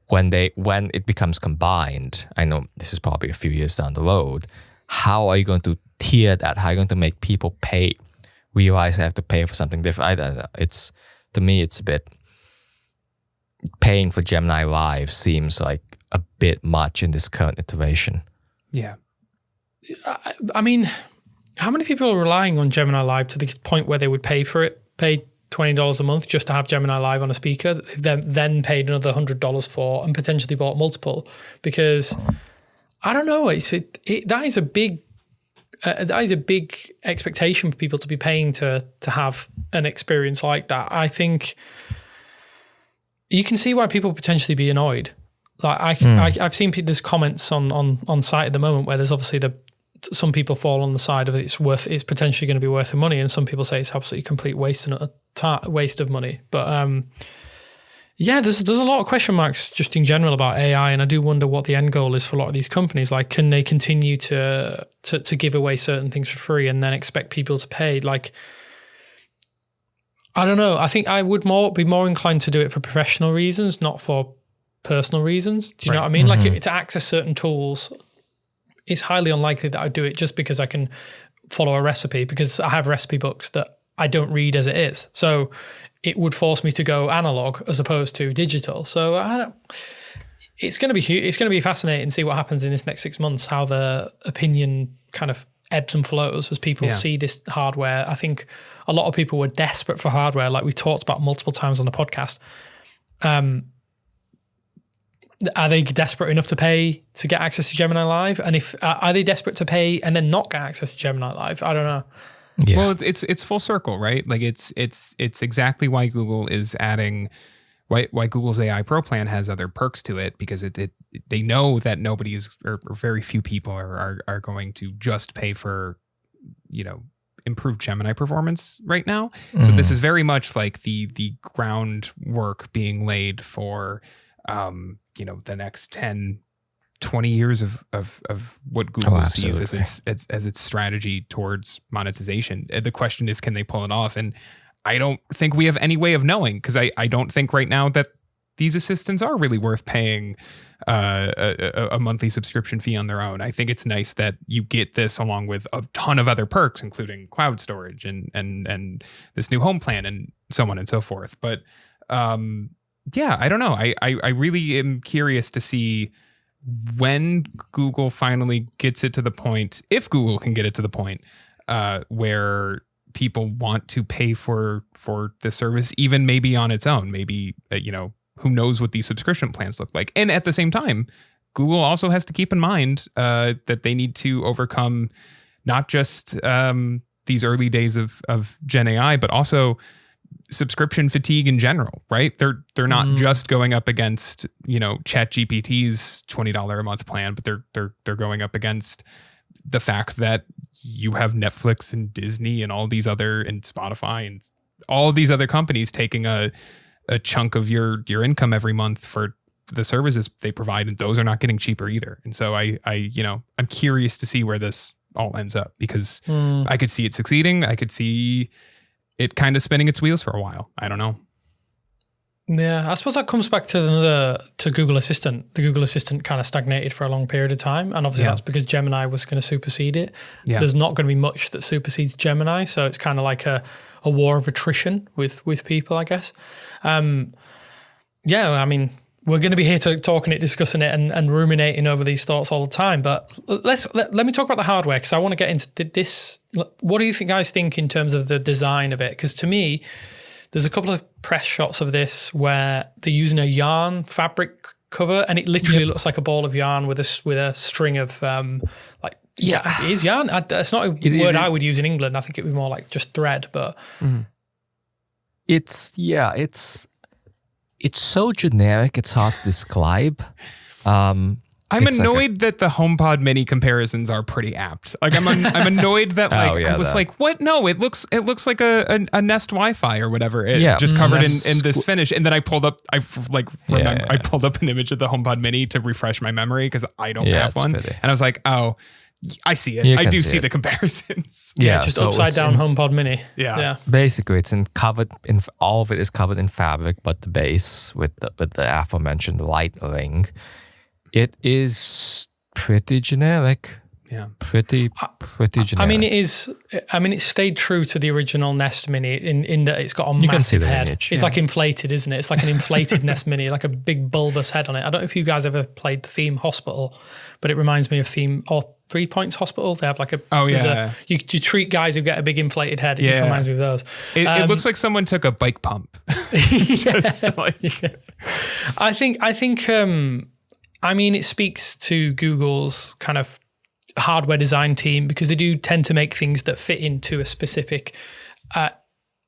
when it becomes combined, I know this is probably a few years down the road, how are you going to tier that? How are you going to make people realize they have to pay for something different? I don't know. To me, it's a bit, paying for Gemini Live seems like a bit much in this current iteration. Yeah. I mean, how many people are relying on Gemini Live to the point where they would pay for it, pay $20 a month just to have Gemini Live on a speaker, then paid another $100 for and potentially bought multiple? Because I don't know, that is a big expectation for people to be paying to have an experience like that. I think you can see why people potentially be annoyed. Like I've seen there's comments on site at the moment where there's obviously some people fall on the side of it's potentially going to be worth the money, and some people say it's absolutely complete waste of money. But there's a lot of question marks just in general about AI, and I do wonder what the end goal is for a lot of these companies. Like, can they continue to give away certain things for free and then expect people to pay? Like, I don't know. I think I would be more inclined to do it for professional reasons, not for personal reasons. Do you know what I mean? Mm-hmm. Like, to access certain tools, it's highly unlikely that I'd do it just because I can follow a recipe, because I have recipe books that I don't read as it is. So it would force me to go analog as opposed to digital. So it's going to be fascinating to see what happens in this next 6 months, how the opinion kind of ebbs and flows as people see this hardware. I think a lot of people were desperate for hardware, like we talked about multiple times on the podcast. Are they desperate enough to pay to get access to Gemini Live? And if are they desperate to pay and then not get access to Gemini Live? I don't know. Yeah. Well, it's full circle, right? Like it's exactly why Google is adding, why Google's AI Pro plan has other perks to it, because they know that nobody is, or very few people are going to just pay for, improved Gemini performance right now. Mm. So this is very much like the groundwork being laid for the next 10, 20 years of what Google sees as its strategy towards monetization. The question is, can they pull it off? And I don't think we have any way of knowing, because I don't think right now that these assistants are really worth paying a monthly subscription fee on their own. I think it's nice that you get this along with a ton of other perks, including cloud storage and this new home plan and so on and so forth. But I don't know. I really am curious to see when Google finally gets it to the point, if Google can get it to the point where people want to pay for the service, even maybe on its own. Maybe, who knows what these subscription plans look like. And at the same time, Google also has to keep in mind that they need to overcome not just these early days of Gen AI, but also subscription fatigue in general, right? They're not just going up against, ChatGPT's $20 a month plan, but they're going up against the fact that you have Netflix and Disney and all these other, and Spotify and all of these other companies taking a chunk of your income every month for the services they provide, and those are not getting cheaper either. And so I'm curious to see where this all ends up, because I could see it succeeding. I could see it kind of spinning its wheels for a while. I don't know. Yeah, I suppose that comes back to Google Assistant. The Google Assistant kind of stagnated for a long period of time, and obviously that's because Gemini was going to supersede it. Yeah. There's not going to be much that supersedes Gemini, so it's kind of like a war of attrition with people, I guess. We're going to be here talking it, discussing it, and ruminating over these thoughts all the time. But let me talk about the hardware, because I want to get into this. What do you guys think in terms of the design of it? Because to me, there's a couple of press shots of this where they're using a yarn fabric cover, and it literally looks like a ball of yarn with a string of it is yarn. That's not a word I would use in England. I think it would be more like just thread. But it's so generic, it's hard to describe. I'm annoyed that the HomePod Mini comparisons are pretty apt. Like I'm annoyed that what? No, it looks like a Nest Wi-Fi or whatever. Just covered in this finish. And then I pulled up, I pulled up an image of the HomePod Mini to refresh my memory, because I don't have one. Pretty. And I was like, oh, I see it. I do see the comparisons. Yeah, just upside down HomePod Mini. Yeah. Basically, all of it is covered in fabric, but the base with the aforementioned light ring, it is pretty generic. Yeah, pretty generic. It stayed true to the original Nest Mini in that it's got a massive head. Image. It's like inflated, isn't it? It's like an inflated Nest Mini, like a big bulbous head on it. I don't know if you guys ever played the Theme Hospital, but it reminds me of Theme or 3 Points Hospital. They have like a you treat guys who get a big inflated head. It just reminds me of those. It looks like someone took a bike pump. I think it speaks to Google's kind of hardware design team, because they do tend to make things that fit into a specific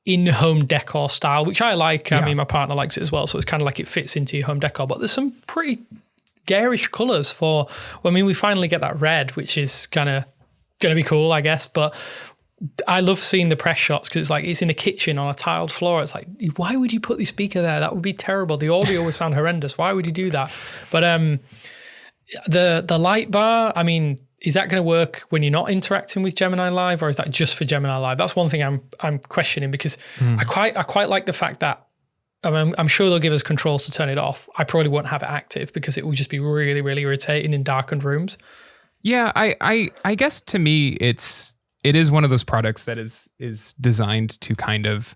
in-home decor style, which I like. I mean, my partner likes it as well, so it's kind of like it fits into your home decor. But there's some pretty garish colours we finally get that red, which is kind of going to be cool, I guess. But I love seeing the press shots, because it's like it's in a kitchen on a tiled floor. It's like, why would you put the speaker there? That would be terrible. The audio would sound horrendous. Why would you do that? But the light bar, is that going to work when you're not interacting with Gemini Live, or is that just for Gemini Live? That's one thing I'm questioning, because I quite like the fact that I'm sure they'll give us controls to turn it off. I probably won't have it active, because it will just be really, really irritating in darkened rooms. Yeah, I guess to me it is one of those products that is designed to kind of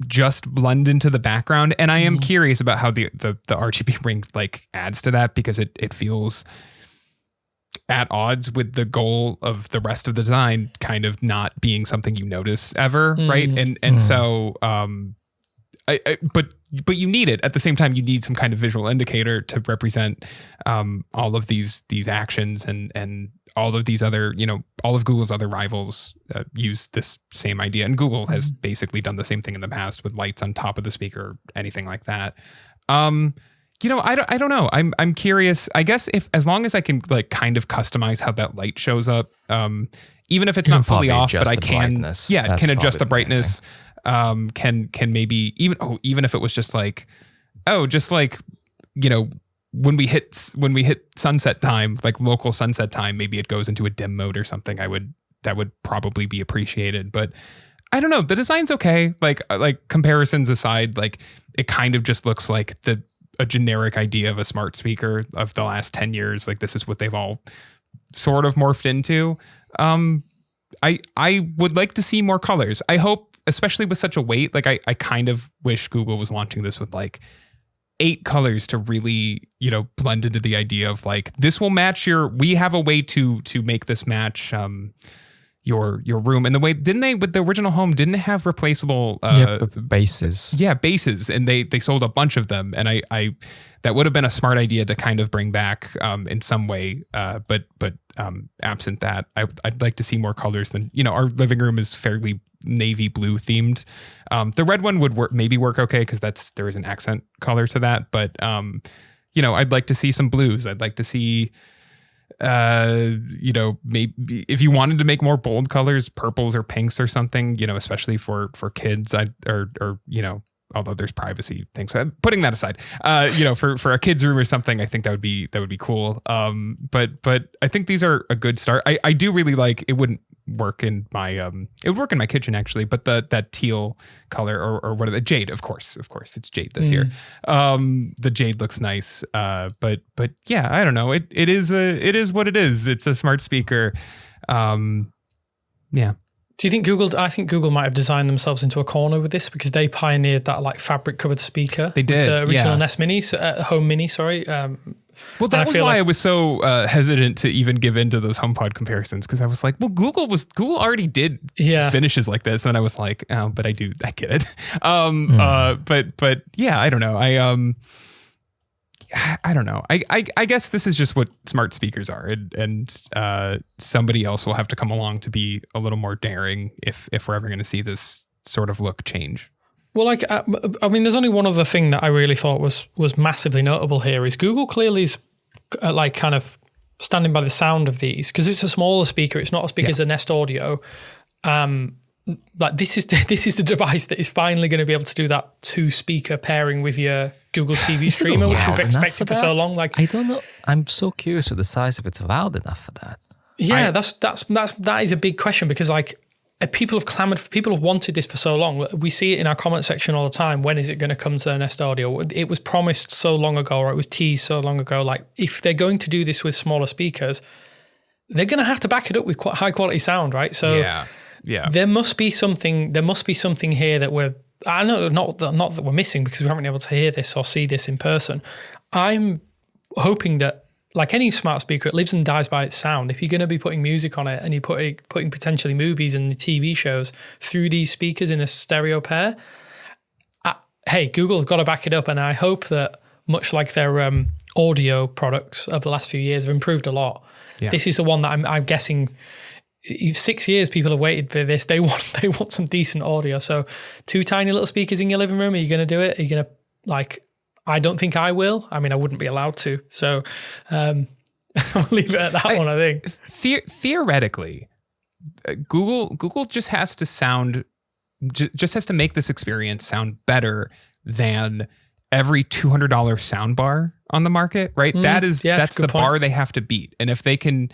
just blend into the background, and I am curious about how the RGB ring adds to that, because it feels at odds with the goal of the rest of the design kind of not being something you notice ever, right? And so but you need it at the same time. You need some kind of visual indicator to represent all of these actions, and all of these other, all of Google's other rivals use this same idea, and Google has basically done the same thing in the past with lights on top of the speaker, or anything like that. I don't know. I'm curious. I guess as long as I can kind of customize how that light shows up, even if it's not fully off, but I can adjust the brightness. Can maybe even if it was just when we hit sunset time, like local sunset time, maybe it goes into a dim mode or something. That would probably be appreciated, but I don't know. The design's okay. Like comparisons aside, it kind of just looks like a generic idea of a smart speaker of the last 10 years. Like, this is what they've all sort of morphed into. I would like to see more colors. I hope, especially with such a weight, I kind of wish Google was launching this with 8 colors to really, blend into the idea of this will match we have a way to make this match, your room. And the way, didn't they, with the original home, didn't it have replaceable bases? Yeah, bases. And they sold a bunch of them. And I that would have been a smart idea to kind of bring back in some way. But absent that, I'd like to see more colors than, our living room is fairly navy blue themed. The red one would work okay because there is an accent color to that. But I'd like to see some blues. I'd like to see maybe if you wanted to make more bold colors, purples or pinks or something, especially for kids, although there's privacy things. So putting that aside, for a kid's room or something, I think that would be cool. But I think these are a good start. I do really like, it wouldn't work in my it would work in my kitchen actually, but that teal color or what are the jade, of course it's jade this year. The jade looks nice. But yeah, I don't know. It is what it is. It's a smart speaker. Yeah. Do you think I think Google might have designed themselves into a corner with this because they pioneered that like fabric covered speaker. They did. The original Nest Mini, Home Mini, sorry. Well, that was why I was so hesitant to even give in to those HomePod comparisons, because I was like, well, Google already did finishes like this, and I was like, oh, but I get it. But yeah, I don't know. I don't know. I guess this is just what smart speakers are, and somebody else will have to come along to be a little more daring if we're ever going to see this sort of look change. Well, there's only one other thing that I really thought was massively notable here is Google clearly is kind of standing by the sound of these because it's a smaller speaker. It's not as big as a Nest Audio. This is the device that is finally going to be able to do that 2-speaker pairing with your Google TV streamer, which we've expected for so long. I don't know. I'm so curious with the size if it's loud enough for that. Yeah, that is a big question because people have wanted this for so long. We see it in our comment section all the time. When is it going to come to the Nest Audio? It was promised so long ago, or it was teased so long ago. Like, if they're going to do this with smaller speakers, they're going to have to back it up with quite high quality sound, right? So yeah, there must be something here that we're, I know not that we're missing because we haven't been able to hear this or see this in person. I'm hoping that, like any smart speaker, it lives and dies by its sound. If you're going to be putting music on it and you're putting potentially movies and TV shows through these speakers in a stereo pair, hey, Google have got to back it up. And I hope that, much like their audio products over the last few years have improved a lot, this is the one that I'm guessing 6 years people have waited for this. They want some decent audio. So 2 tiny little speakers in your living room, are you going to do it? Are you going to I don't think I will. I mean, I wouldn't be allowed to. So I'll leave it at that one, I think. Theoretically, Google just has to make this experience sound better than every $200 soundbar on the market, right? That's the bar they have to beat. And if they can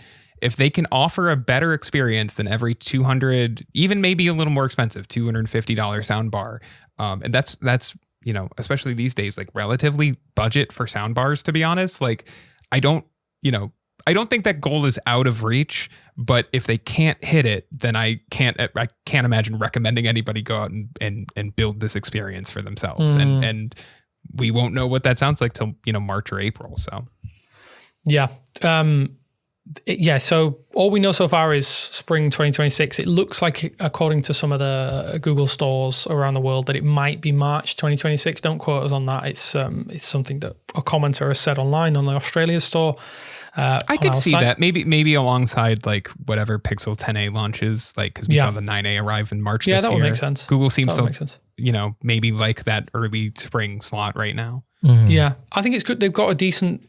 offer a better experience than every $200, even maybe a little more expensive, $250 soundbar, and that's especially these days, like relatively budget for soundbars, to be honest. Like, I don't think that goal is out of reach, but if they can't hit it, then I can't imagine recommending anybody go out and build this experience for themselves. And we won't know what that sounds like till, March or April. So. Yeah. So all we know so far is spring 2026. It looks like, according to some of the Google stores around the world, that it might be March 2026. Don't quote us on that. It's something that a commenter has said online on the Australia store. I could see that maybe alongside like whatever Pixel 10a launches, like because we saw the 9a arrive in March this year. Yeah, that would make sense. Google seems to maybe like that early spring slot right now. Mm-hmm. Yeah, I think it's good. They've got a decent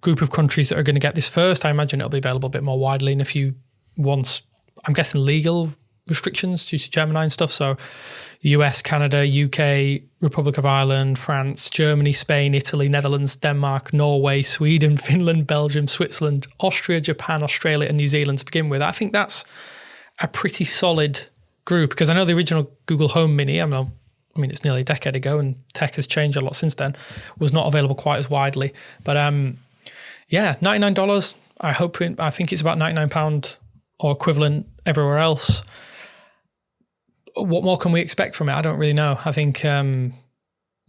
group of countries that are going to get this first. I imagine it'll be available a bit more widely in a few once, I'm guessing, legal restrictions due to Gemini and stuff. So US, Canada, UK, Republic of Ireland, France, Germany, Spain, Italy, Netherlands, Denmark, Norway, Sweden, Finland, Belgium, Switzerland, Austria, Japan, Australia, and New Zealand to begin with. I think that's a pretty solid group because I know the original Google Home Mini, I mean, it's nearly a decade ago and tech has changed a lot since then, was not available quite as widely. But $99. I think it's about £99 or equivalent everywhere else. What more can we expect from it? I don't really know. I think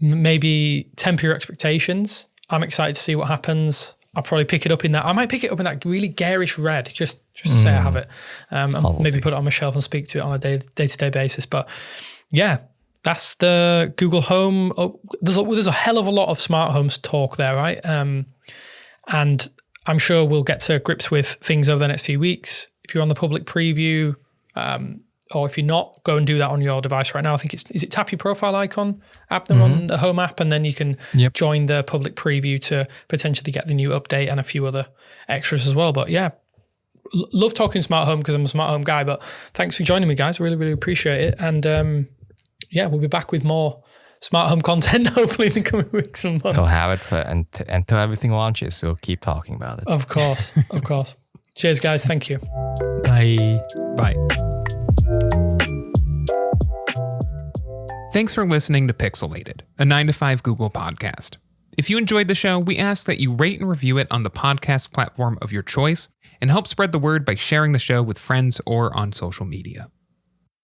maybe temper your expectations. I'm excited to see what happens. I'll probably pick it up in that. I might pick it up in that really garish red, just to say I have it. And maybe put it on my shelf and speak to it on a day-to-day basis. But yeah, that's the Google Home. Oh, there's a hell of a lot of smart homes talk there, right? And I'm sure we'll get to grips with things over the next few weeks. If you're on the public preview, or if you're not, go and do that on your device right now. I think is it tap your profile icon, Abner, on the Home app, and then you can join the public preview to potentially get the new update and a few other extras as well. But yeah, love talking smart home because I'm a smart home guy. But thanks for joining me, guys. I really, really appreciate it. And yeah, we'll be back with more smart home content hopefully in the coming weeks and months. We'll have it until everything launches. We'll keep talking about it. Of course, of course. Cheers, guys. Thank you. Bye. Bye. Thanks for listening to Pixelated, a 9to5 Google podcast. If you enjoyed the show, we ask that you rate and review it on the podcast platform of your choice and help spread the word by sharing the show with friends or on social media.